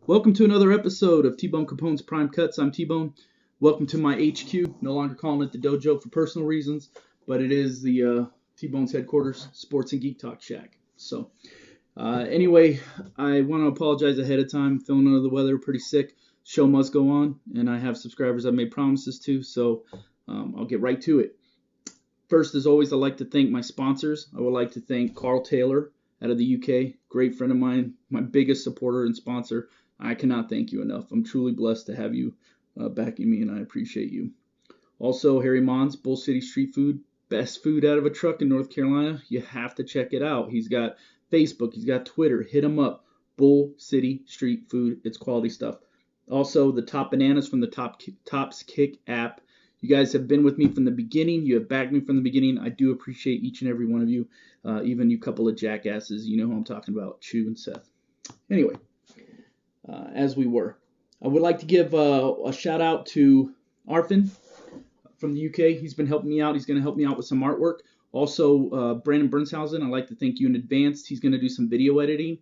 Welcome to another episode of TBone Capone's Prime Cuts. I'm TBone. Welcome to my HQ. No longer calling it the dojo for personal reasons, but it is the TBone's headquarters, Sports and Geek Talk Shack. So, anyway, I want to apologize ahead of time. Feeling under the weather, pretty sick. Show must go on, and I have subscribers I've made promises to, so I'll get right to it. First, as always, I'd like to thank my sponsors. I would like to thank Carl Taylor out of the UK, great friend of mine, my biggest supporter and sponsor. I cannot thank you enough. I'm truly blessed to have you backing me, and I appreciate you. Also, Harry Mons, Bull City Street Food, best food out of a truck in North Carolina. You have to check it out. He's got Facebook, he's got Twitter. Hit him up. Bull City Street Food. It's quality stuff. Also, the Top Bananas from the Tops Kick app. You guys have been with me from the beginning. You have backed me from the beginning. I do appreciate each and every one of you, even you couple of jackasses. You know who I'm talking about, Chew and Seth. Anyway, as we were, I would like to give a shout out to Arfin from the UK. He's been helping me out. He's going to help me out with some artwork. Also, Brandon Bernshausen, I'd like to thank you in advance. He's going to do some video editing,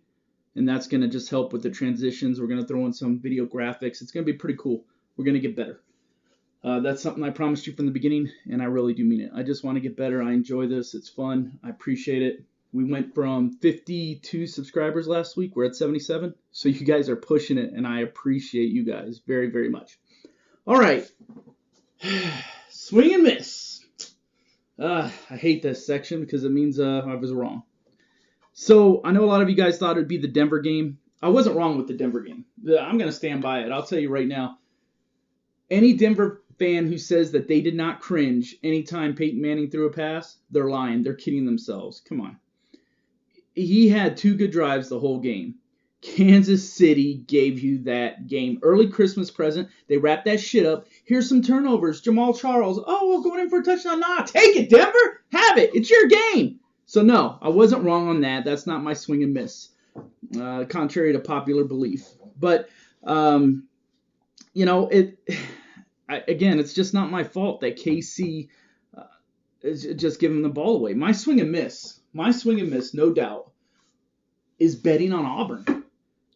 and that's going to just help with the transitions. We're going to throw in some video graphics. It's going to be pretty cool. We're going to get better. That's something I promised you from the beginning, and I really do mean it. I just want to get better. I enjoy this. It's fun. I appreciate it. We went from 52 subscribers last week. We're at 77. So you guys are pushing it, and I appreciate you guys very, very much. All right. Swing and miss. I hate this section because it means I was wrong. So I know a lot of you guys thought it would be the Denver game. I wasn't wrong with the Denver game. I'm going to stand by it. I'll tell you right now. Any Denver fan who says that they did not cringe anytime Peyton Manning threw a pass, they're lying. They're kidding themselves. Come on. He had two good drives the whole game. Kansas City gave you that game. Early Christmas present. They wrapped that shit up. Here's some turnovers. Jamal Charles. Oh, we're going in for a touchdown. Nah, take it, Denver. Have it. It's your game. So, no, I wasn't wrong on that. That's not my swing and miss, contrary to popular belief. But, again, it's just not my fault that KC is just giving the ball away. My swing and miss, no doubt, is betting on Auburn.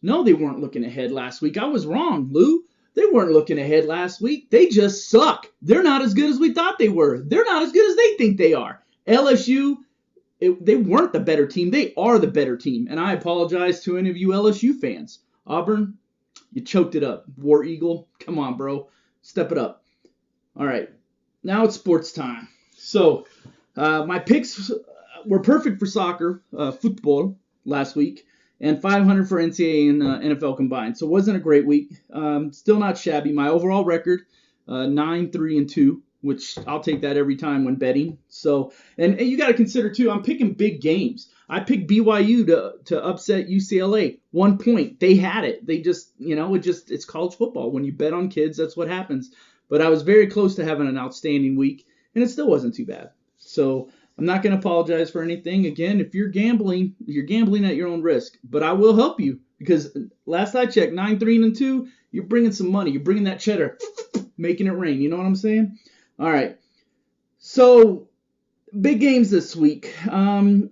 No, they weren't looking ahead last week. I was wrong, Lou. They weren't looking ahead last week. They just suck. They're not as good as we thought they were. They're not as good as they think they are. LSU, they weren't the better team. They are the better team. And I apologize to any of you LSU fans. Auburn, you choked it up. War Eagle, come on, bro. Step it up. All right. Now it's sports time. So my picks were perfect for soccer, football last week, and 500 for NCAA and NFL combined. So it wasn't a great week. Still not shabby. My overall record, 9-3-2, which I'll take that every time when betting. So, and you got to consider, too, I'm picking big games. I picked BYU to upset UCLA. 1 point. They had it. They just, it's college football. When you bet on kids, that's what happens. But I was very close to having an outstanding week, and it still wasn't too bad. So I'm not going to apologize for anything. Again, if you're gambling at your own risk. But I will help you because last I checked, 9-3-2, you're bringing some money. You're bringing that cheddar, making it rain. You know what I'm saying? All right. So big games this week. I'm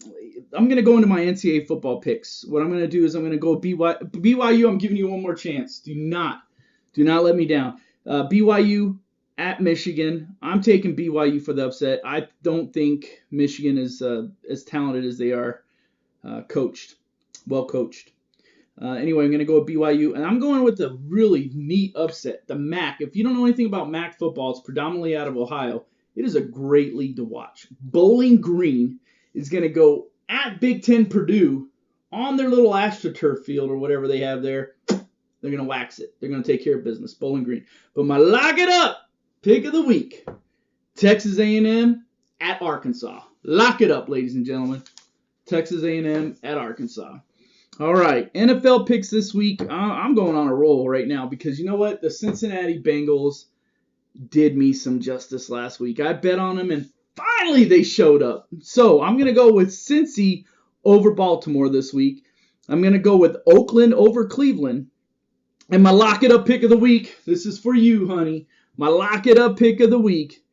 going to go into my NCAA football picks. What I'm going to do is I'm going to go BYU. I'm giving you one more chance. Do not let me down. BYU at Michigan. I'm taking BYU for the upset. I don't think Michigan is as talented as they are well coached. Anyway, I'm going to go with BYU, and I'm going with a really neat upset. The MAC. If you don't know anything about MAC football, it's predominantly out of Ohio. It is a great league to watch. Bowling Green is going to go at Big Ten Purdue on their little AstroTurf field or whatever they have there. They're going to wax it. They're going to take care of business. Bowling Green. But my lock it up pick of the week, Texas A&M at Arkansas. Lock it up, ladies and gentlemen. Texas A&M at Arkansas. All right, NFL picks this week. I'm going on a roll right now because you know what? The Cincinnati Bengals did me some justice last week. I bet on them, and finally they showed up. So I'm going to go with Cincy over Baltimore this week. I'm going to go with Oakland over Cleveland. And my lock it up pick of the week, this is for you, honey. My lock it up pick of the week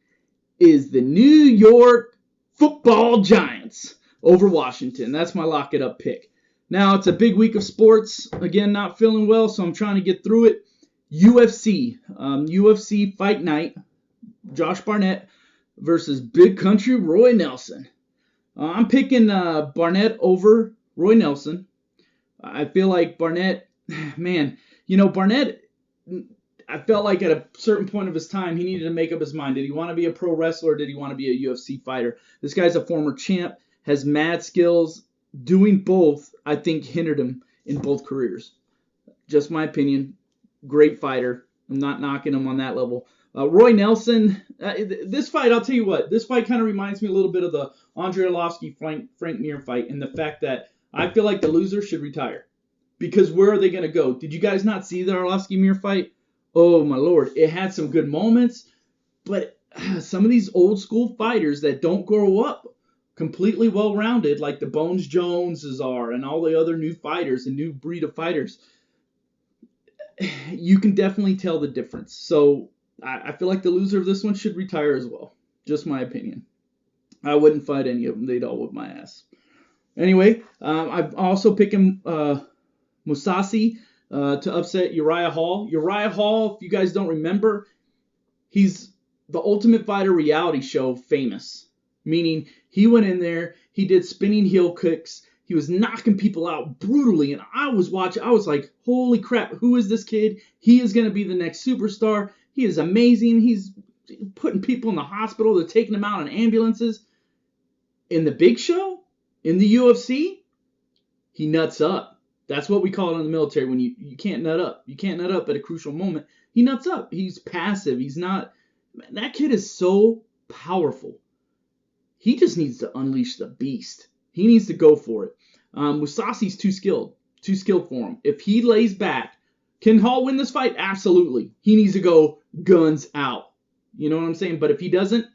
is the New York Football Giants over Washington. That's my lock it up pick. Now, it's a big week of sports. Again, not feeling well, so I'm trying to get through it. UFC Fight Night. Josh Barnett versus Big Country Roy Nelson. I'm picking Barnett over Roy Nelson. I feel like Barnett, man, Barnett, I felt like at a certain point of his time, he needed to make up his mind. Did he want to be a pro wrestler or did he want to be a UFC fighter? This guy's a former champ, has mad skills. Doing both, I think, hindered him in both careers. Just my opinion. Great fighter. I'm not knocking him on that level. Roy Nelson, this fight, I'll tell you what, this fight kind of reminds me a little bit of the Andrei Arlovski-Frank Mir fight in the fact that I feel like the loser should retire. Because where are they going to go? Did you guys not see the Arlovski-Mir fight? Oh, my Lord. It had some good moments, but some of these old school fighters that don't grow up completely well-rounded, like the Bones Joneses are and all the other new fighters, the new breed of fighters, you can definitely tell the difference. So I feel like the loser of this one should retire as well. Just my opinion. I wouldn't fight any of them. They'd all whip my ass. Anyway, I'm also picking Mousasi to upset Uriah Hall. Uriah Hall, if you guys don't remember, he's the Ultimate Fighter reality show famous. Meaning he went in there, he did spinning heel kicks, he was knocking people out brutally, and I was watching, I was like, holy crap, who is this kid? He is going to be the next superstar. He is amazing. He's putting people in the hospital, they're taking them out in ambulances. In the big show, in the UFC, he nuts up. That's what we call it in the military when you can't nut up. You can't nut up at a crucial moment. He nuts up. He's passive. He's not, man, that kid is so powerful. He just needs to unleash the beast. He needs to go for it. Mousasi's too skilled for him. If he lays back, can Hall win this fight? Absolutely. He needs to go guns out. You know what I'm saying? But if he doesn't,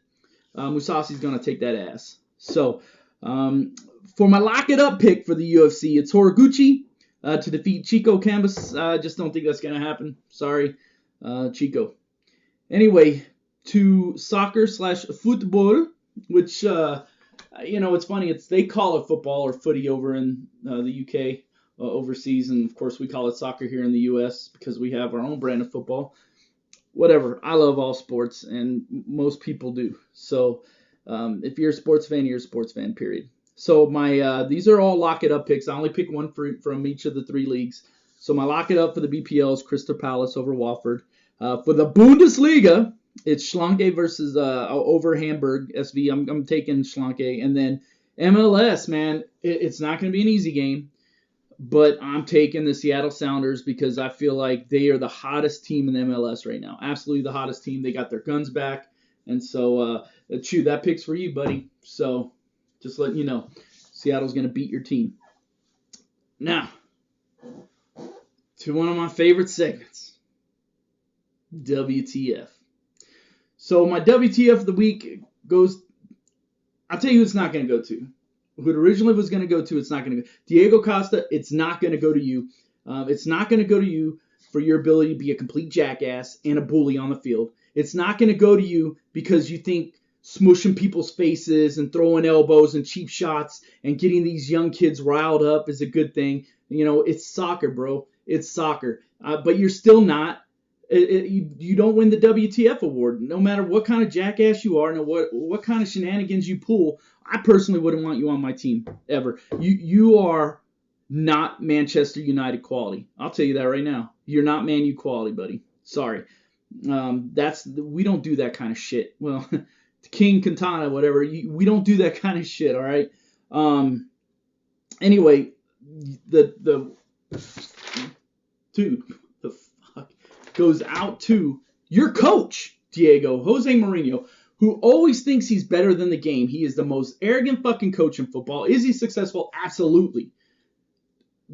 Mousasi's going to take that ass. So, for my lock it up pick for the UFC, it's Horiguchi to defeat Chico Cambus. I just don't think that's going to happen. Sorry, Chico. Anyway, to soccer/football. Which, it's funny. They call it football or footy over in the UK, overseas. And, of course, we call it soccer here in the US because we have our own brand of football. Whatever. I love all sports, and most people do. So, if you're a sports fan, you're a sports fan, period. So, these are all lock it up picks. I only pick one from each of the three leagues. So, my lock it up for the BPL is Crystal Palace over Watford. For the Bundesliga, it's Schlanke versus over Hamburg SV. I'm taking Schlanke. And then MLS, man, it's not going to be an easy game. But I'm taking the Seattle Sounders because I feel like they are the hottest team in the MLS right now. Absolutely the hottest team. They got their guns back. And so, Chew, that pick's for you, buddy. So, just letting you know, Seattle's going to beat your team. Now, to one of my favorite segments, WTF. So my WTF of the week goes, I'll tell you who it's not going to go to. Who it originally was going to go to, it's not going to go. Diego Costa, it's not going to go to you. It's not going to go to you for your ability to be a complete jackass and a bully on the field. It's not going to go to you because you think smushing people's faces and throwing elbows and cheap shots and getting these young kids riled up is a good thing. It's soccer, bro. It's soccer. But you're still not. You don't win the WTF award, no matter what kind of jackass you are and what kind of shenanigans you pull. I personally wouldn't want you on my team ever. You are not Manchester United quality. I'll tell you that right now. You're not Man U quality, buddy. Sorry. We don't do that kind of shit. Well, King Quintana, whatever. We don't do that kind of shit. All right. Anyway, the dude. Goes out to your coach, Diego Jose Mourinho, who always thinks he's better than the game. He is the most arrogant fucking coach in football. Is he successful? Absolutely.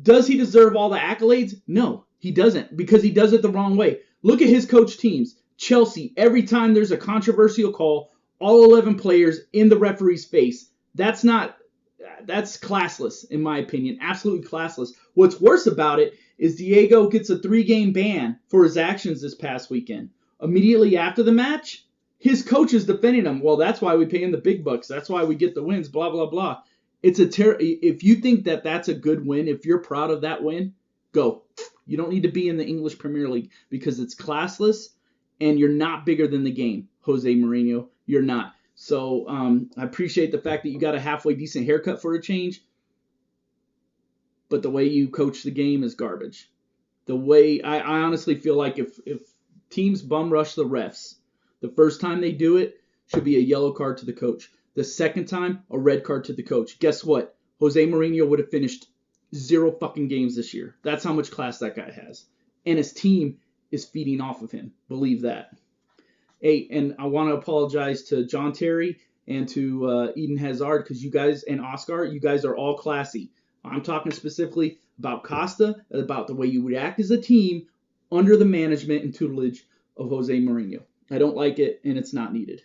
Does he deserve all the accolades? No, he doesn't, because he does it the wrong way. Look at his coach teams. Chelsea, every time there's a controversial call, all 11 players in the referee's face. That's classless, in my opinion. Absolutely classless. What's worse about it is Diego gets a 3-game ban for his actions this past weekend. Immediately after the match, his coach is defending him. Well, that's why we pay him the big bucks. That's why we get the wins, blah, blah, blah. if you think that that's a good win, if you're proud of that win, go. You don't need to be in the English Premier League because it's classless and you're not bigger than the game, Jose Mourinho. You're not. So I appreciate the fact that you got a halfway decent haircut for a change, but the way you coach the game is garbage. The way I honestly feel like if teams bum rush the refs, the first time they do it should be a yellow card to the coach. The second time, a red card to the coach. Guess what? Jose Mourinho would have finished 0 fucking games this year. That's how much class that guy has. And his team is feeding off of him. Believe that. Hey, and I want to apologize to John Terry and to Eden Hazard because you guys, and Oscar, you guys are all classy. I'm talking specifically about Costa, about the way you react as a team under the management and tutelage of Jose Mourinho. I don't like it, and it's not needed.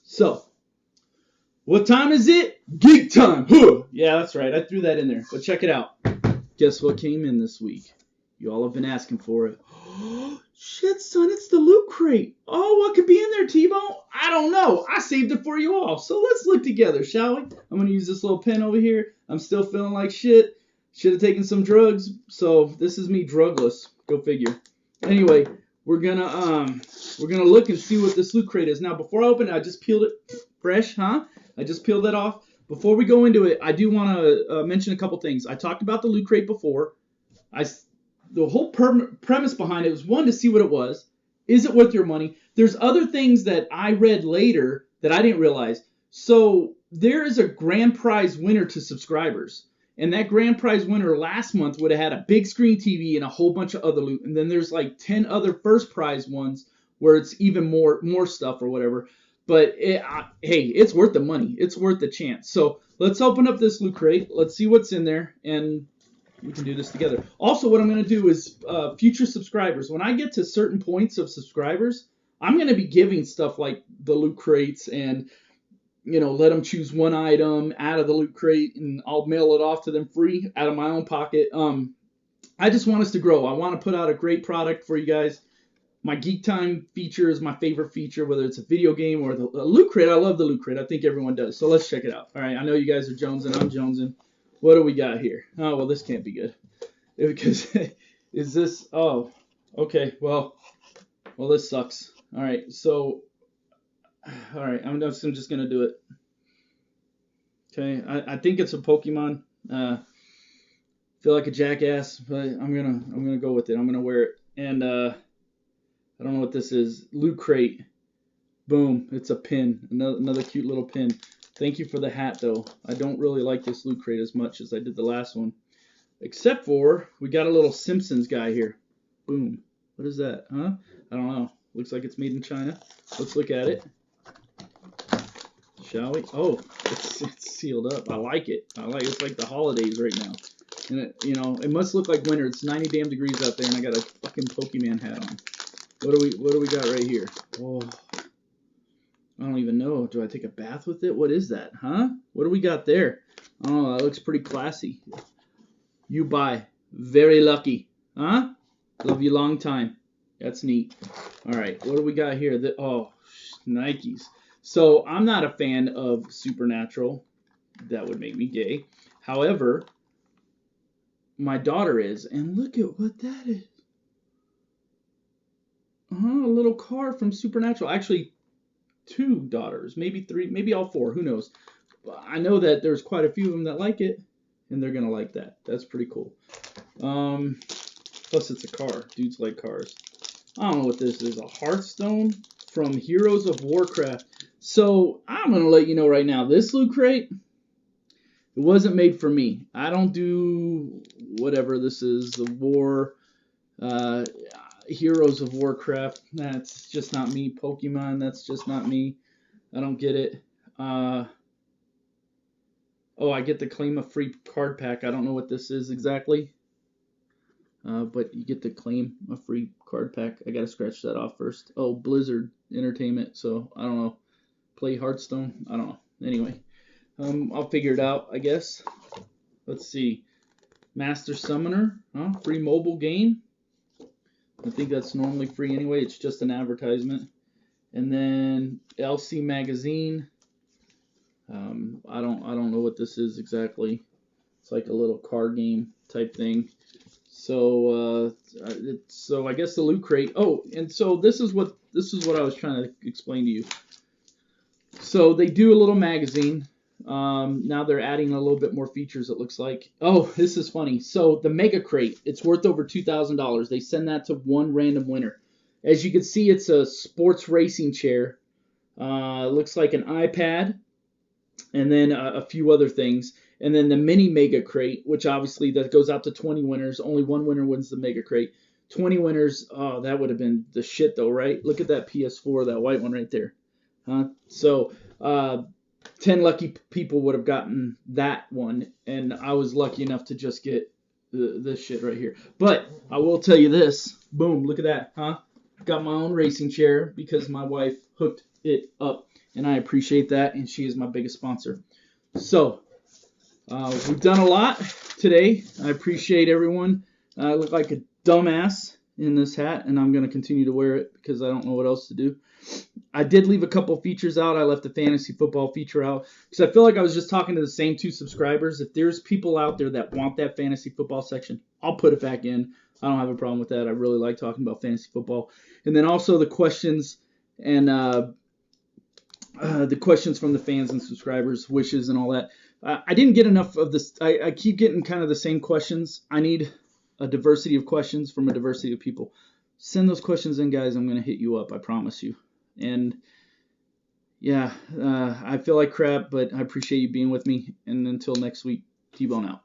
So, what time is it? Geek time! Huh. Yeah, that's right. I threw that in there. But check it out. Guess what came in this week? You all have been asking for it. Shit, son, it's the Loot Crate. Oh, what could be in there, TBone? I don't know. I saved it for you all. So let's look together, shall we? I'm going to use this little pen over here. I'm still feeling like shit. Should have taken some drugs. So this is me drugless. Go figure. Anyway, we're gonna look and see what this Loot Crate is. Now, before I open it, I just peeled it fresh, huh? I just peeled that off. Before we go into it, I do want to mention a couple things. I talked about the Loot Crate before. The whole premise behind it was, one, to see what it was. Is it worth your money? There's other things that I read later that I didn't realize. So there is a grand prize winner to subscribers. And that grand prize winner last month would have had a big screen TV and a whole bunch of other loot. And then there's like 10 other first prize ones where it's even more stuff or whatever. But hey, it's worth the money. It's worth the chance. So let's open up this Loot Crate. Let's see what's in there, and we can do this together. Also, what I'm going to do is future subscribers. When I get to certain points of subscribers, I'm going to be giving stuff like the Loot Crates and, let them choose one item out of the Loot Crate, and I'll mail it off to them free out of my own pocket. I just want us to grow. I want to put out a great product for you guys. My Geek Time feature is my favorite feature, whether it's a video game or the Loot Crate. I love the Loot Crate. I think everyone does. So let's check it out. All right, I know you guys are jonesing. I'm jonesing. What do we got here? Oh, well, this can't be good. Because, is this, oh, okay, well, this sucks. All right, so, all right, I'm just going to do it. Okay, I think it's a Pokemon. Feel like a jackass, but I'm gonna go with it. I'm gonna wear it. And I don't know what this is. Loot Crate. Boom. It's a pin. Another cute little pin. Thank you for the hat, though. I don't really like this Loot Crate as much as I did the last one. Except for, we got a little Simpsons guy here. Boom. What is that? Huh? I don't know. Looks like it's made in China. Let's look at it. Shall we? Oh, it's sealed up. I like it. It's like the holidays right now. And it must look like winter. It's 90 damn degrees out there, and I got a fucking Pokemon hat on. What do we got right here? Oh, I don't even know. Do I take a bath with it? What is that? Huh? What do we got there? Oh, that looks pretty classy. You buy. Very lucky. Huh? Love you long time. That's neat. All right. What do we got here? Nikes. So I'm not a fan of Supernatural. That would make me gay. However, my daughter is. And look at what that is. A little car from Supernatural. Actually, 2 daughters, maybe 3, maybe all 4. Who knows? I know that there's quite a few of them that like it, and they're gonna like that. That's pretty cool. Plus, it's a car. Dudes like cars. I don't know what this is. A Hearthstone from Heroes of Warcraft. So I'm gonna let you know right now. This Loot Crate, it wasn't made for me. I don't do whatever this is. The war. Heroes of Warcraft, that's just not me. Pokemon, that's just not me. I don't get it. I get to claim a free card pack. I don't know what this is exactly. But you get to claim a free card pack. I gotta scratch that off first. Oh, Blizzard Entertainment, so I don't know. Play Hearthstone? I don't know. Anyway, I'll figure it out, I guess. Let's see. Master Summoner, free mobile game. I think that's normally free anyway. It's just an advertisement. And then LC Magazine. I don't know what this is exactly. It's like a little card game type thing. So I guess the loot crate. Oh, and so this is what I was trying to explain to you. So they do a little magazine. Now they're adding a little bit more features. It looks like. Oh, this is funny. So the Mega Crate, it's worth over $2,000. They send that to one random winner. As you can see, it's a sports racing chair. Looks like an iPad, and then a few other things. And then the mini Mega Crate, which obviously that goes out to 20 winners. Only one winner wins the Mega Crate. 20 winners. Oh, that would have been the shit though, right? Look at that PS4, that white one right there. So 10 lucky people would have gotten that one, and I was lucky enough to just get this shit right here. But I will tell you this. Boom, look at that, huh? Got my own racing chair because my wife hooked it up, and I appreciate that, and she is my biggest sponsor. So we've done a lot today. I appreciate everyone. I look like a dumbass in this hat, and I'm going to continue to wear it because I don't know what else to do. I did leave a couple features out. I left the fantasy football feature out because I feel like I was just talking to the same 2 subscribers. If there's people out there that want that fantasy football section, I'll put it back in. I don't have a problem with that. I really like talking about fantasy football. And then also the questions and the questions from the fans and subscribers, wishes and all that. I didn't get enough of this. I keep getting kind of the same questions. I need a diversity of questions from a diversity of people. Send those questions in, guys. I'm going to hit you up. I promise you. And yeah, I feel like crap, but I appreciate you being with me. And until next week, TBone out.